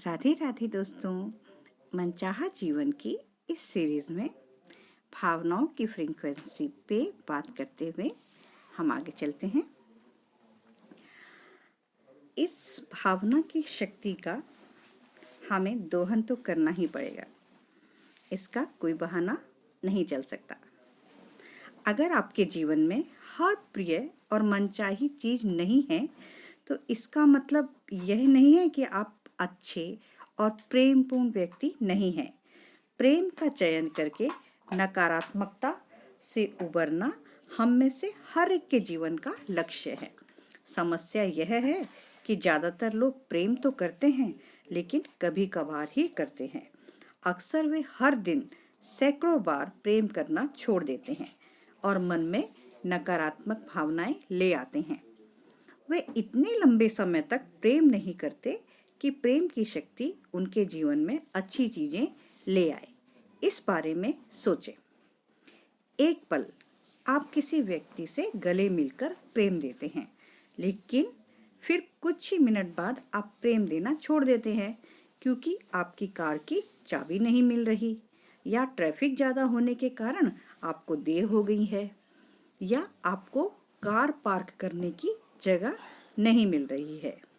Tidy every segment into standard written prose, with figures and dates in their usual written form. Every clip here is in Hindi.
राधे राधे दोस्तों, मनचाहा जीवन की इस सीरीज में भावनाओं की फ्रीक्वेंसी पे बात करते हुए हम आगे चलते हैं। इस भावना की शक्ति का हमें दोहन तो करना ही पड़ेगा, इसका कोई बहाना नहीं चल सकता। अगर आपके जीवन में हर प्रिय और मनचाही चीज नहीं है तो इसका मतलब यह नहीं है कि आप अच्छे और प्रेमपूर्ण व्यक्ति नहीं हैं। प्रेम का चयन करके नकारात्मकता से उबरना हम में से हर एक के जीवन का लक्ष्य है। समस्या यह है कि ज़्यादातर लोग प्रेम तो करते हैं लेकिन कभी कभार ही करते हैं। अक्सर वे हर दिन सैकड़ों बार प्रेम करना छोड़ देते हैं और मन में नकारात्मक भावनाएं ले आते हैं। वे इतने लंबे समय तक प्रेम नहीं करते कि प्रेम की शक्ति उनके जीवन में अच्छी चीजें ले आए। इस बारे में सोचें। एक पल आप किसी व्यक्ति से गले मिलकर प्रेम देते हैं, लेकिन फिर कुछ ही मिनट बाद आप प्रेम देना छोड़ देते हैं क्योंकि आपकी कार की चाबी नहीं मिल रही, या ट्रैफिक ज़्यादा होने के कारण आपको देर हो गई है, या आपको कार पार्क करने की जगह नहीं मिल रही है।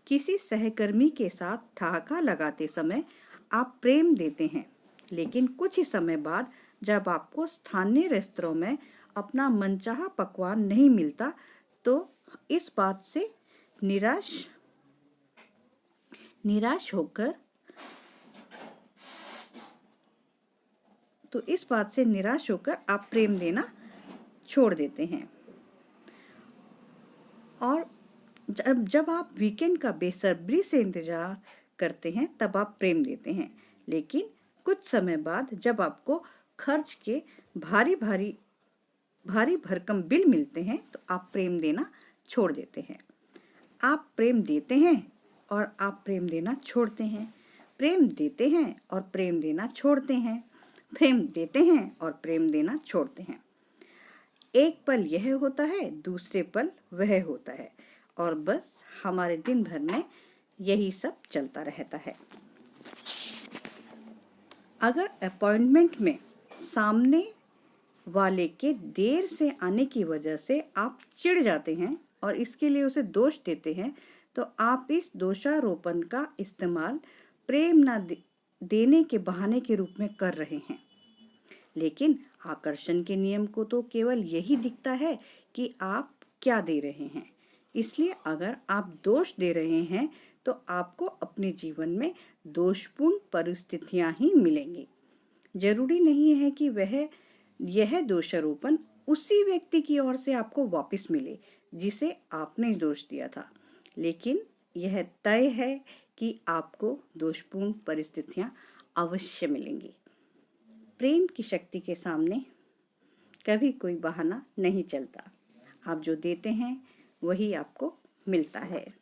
किसी सहकर्मी के साथ ठहाका लगाते समय आप प्रेम देते हैं, लेकिन कुछ ही समय बाद जब आपको स्थानीय रेस्तरां में अपना मनचाहा पकवान नहीं मिलता तो इस बात से निराश होकर आप प्रेम देना छोड़ देते हैं। और जब आप वीकेंड का बेसब्री से इंतजार करते हैं तब आप प्रेम देते हैं, लेकिन कुछ समय बाद जब आपको खर्च के भारी भरकम बिल मिलते हैं तो आप प्रेम देना छोड़ देते हैं। आप प्रेम देते हैं और आप प्रेम देना छोड़ते हैं, प्रेम देते हैं और प्रेम देना छोड़ते हैं, प्रेम देते हैं और प्रेम देना छोड़ते हैं। एक पल यह होता है, दूसरे पल वह होता है, और बस हमारे दिन भर में यही सब चलता रहता है। अगर अपॉइंटमेंट में सामने वाले के देर से आने की वजह से आप चिढ़ जाते हैं और इसके लिए उसे दोष देते हैं, तो आप इस दोषारोपण का इस्तेमाल प्रेम न देने के बहाने के रूप में कर रहे हैं। लेकिन आकर्षण के नियम को तो केवल यही दिखता है कि आप क्या दे रहे हैं। इसलिए अगर आप दोष दे रहे हैं तो आपको अपने जीवन में दोषपूर्ण परिस्थितियां ही मिलेंगी। जरूरी नहीं है कि यह दोषारोपण उसी व्यक्ति की ओर से आपको वापस मिले जिसे आपने दोष दिया था, लेकिन यह तय है कि आपको दोषपूर्ण परिस्थितियां अवश्य मिलेंगी। प्रेम की शक्ति के सामने कभी कोई बहाना नहीं चलता। आप जो देते हैं वही आपको मिलता है।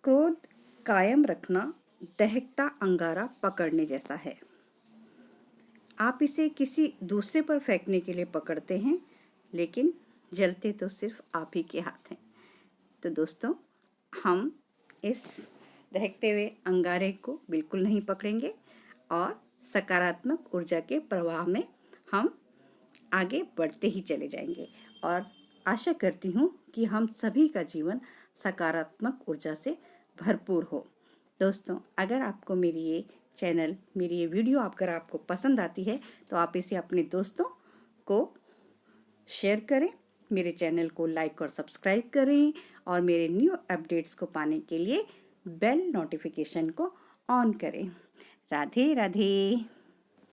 क्रोध कायम रखना दहकता अंगारा पकड़ने जैसा है। आप इसे किसी दूसरे पर फेंकने के लिए पकड़ते हैं, लेकिन जलते तो सिर्फ आप ही के हाथ हैं। तो दोस्तों, हम इस दहकते हुए अंगारे को बिल्कुल नहीं पकड़ेंगे और सकारात्मक ऊर्जा के प्रवाह में हम आगे बढ़ते ही चले जाएंगे, और आशा करती हूँ कि हम सभी का जीवन सकारात्मक ऊर्जा से भरपूर हो। दोस्तों, अगर आपको मेरी ये वीडियो अगर आपको पसंद आती है तो आप इसे अपने दोस्तों को शेयर करें, मेरे चैनल को लाइक और सब्सक्राइब करें, और मेरे न्यू अपडेट्स को पाने के लिए बेल नोटिफिकेशन को ऑन करें। राधे राधे।